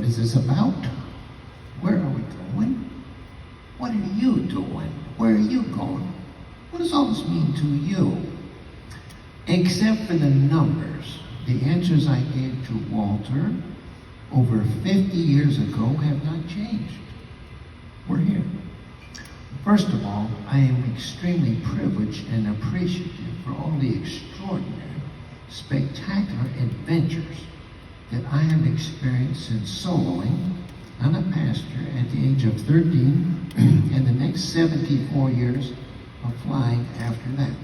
What is this about? Where are we going? What are you doing? Where are you going? What does all this mean to you? Except for the numbers, the answers I gave to Walter over 50 years ago have not changed. We're here. First of all, I am extremely privileged and appreciative for all the extraordinary, spectacular adventures that I have experienced since soloing on a pasture at the age of 13 and the next 74 years of flying after that.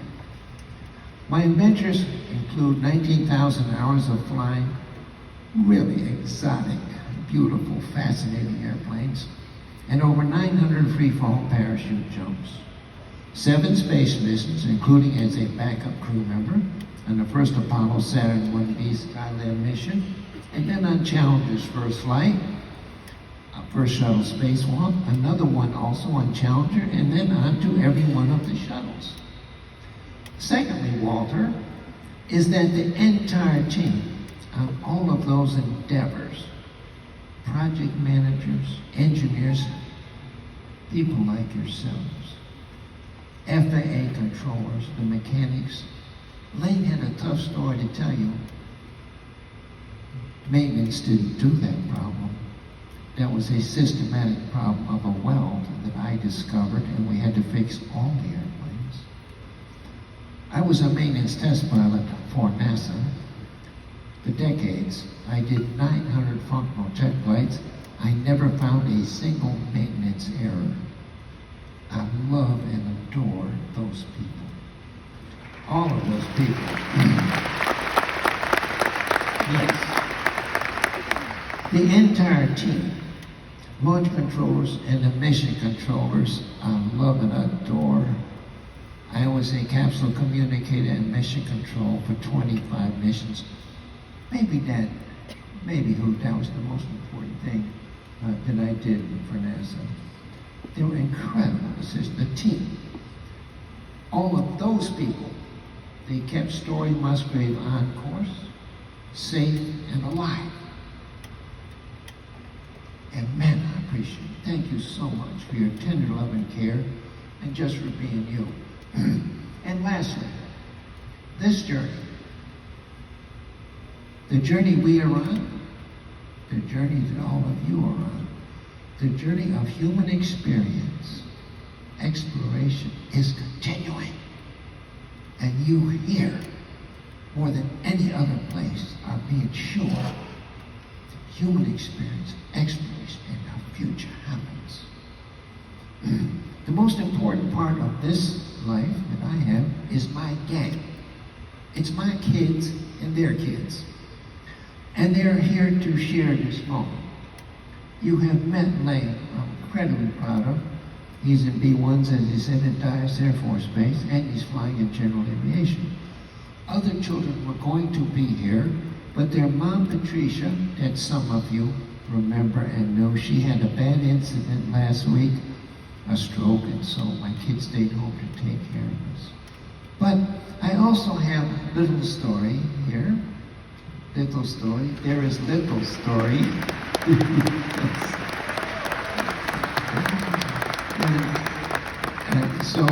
My adventures include 19,000 hours of flying really exotic, beautiful, fascinating airplanes, and over 900 free-fall parachute jumps. 7 space missions, including as a backup crew member on the first Apollo Saturn 1B Skylab mission, and then on Challenger's first flight, first shuttle spacewalk, another one also on Challenger, and then on to every one of the shuttles. Secondly, Walter, is that the entire team on all of those endeavors, project managers, engineers, people like yourselves, FAA controllers, the mechanics. Lane had a tough story to tell you. Maintenance didn't do that problem. That was a systematic problem of a weld that I discovered, and we had to fix all the airplanes. I was a maintenance test pilot for NASA for decades. I did 900 functional check flights. I never found a single maintenance error. I love and adore those people. All of those people. Yes. The entire team, launch controllers and the mission controllers, I love and adore. I was a capsule communicator and mission control for 25 missions. Maybe that was the most important thing that I did for NASA. They were incredible. The team, all of those people, they kept Story Musgrave on course, safe and alive. And man, I appreciate it. Thank you so much for your tender love and care, and just for being you. And lastly, this journey, the journey we are on, the journey that all of you are on, the journey of human experience, exploration is continuing. And you here, more than any other place, are being sure that human experience, exploration, and our future happens. The most important part of this life that I have is my gang. It's my kids and their kids. And they're here to share this moment. You have met Lane, I'm incredibly proud of. He's in B1s, as he said, at Dyess Air Force Base, and he's flying in general aviation. Other children were going to be here, but their mom, Patricia, that some of you remember and know, she had a bad incident last week, a stroke, and so my kids stayed home to take care of us. But I also have little story here. Little story. There is little story. and so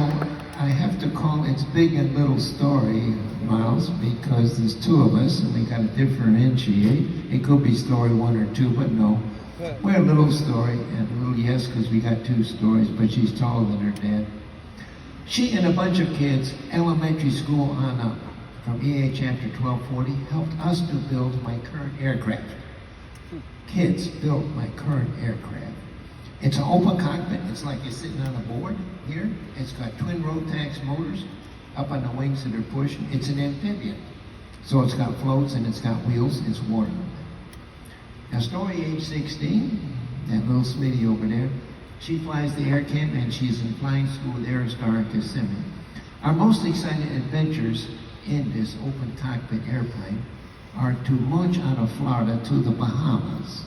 I have to call It's Big and Little Story, Miles, because there's 2 of us and we got to differentiate. It could be story 1 or 2, but no. We're a little story and a little yes, because we got 2 stories, but she's taller than her dad. She and a bunch of kids, elementary school on up, from EA Chapter 1240, helped us to build my current aircraft. Kids built my current aircraft. It's an open cockpit. It's like you're sitting on a board here. It's got twin Rotax motors up on the wings that are pushing. It's an amphibian. So it's got floats and it's got wheels. It's water. Now, Story age 16, that little sweetie over there, she flies the Air Camp and she's in flying school with Aerostar at Kissimmee. Our most exciting adventures in this open cockpit airplane are to launch out of Florida to the Bahamas.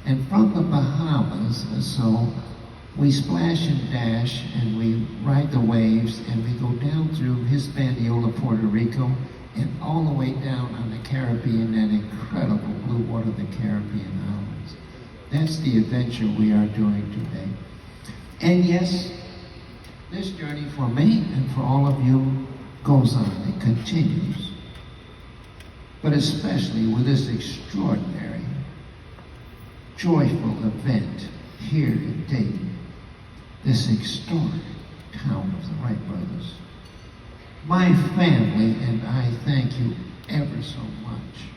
And from the Bahamas, so we splash and dash and we ride the waves and we go down through Hispaniola, Puerto Rico, and all the way down on the Caribbean, that incredible blue water of the Caribbean islands. That's the adventure we are doing today. And yes, this journey for me and for all of you goes on. It continues. But especially with this extraordinary, joyful event here in Dayton, this historic town of the Wright brothers. My family and I thank you ever so much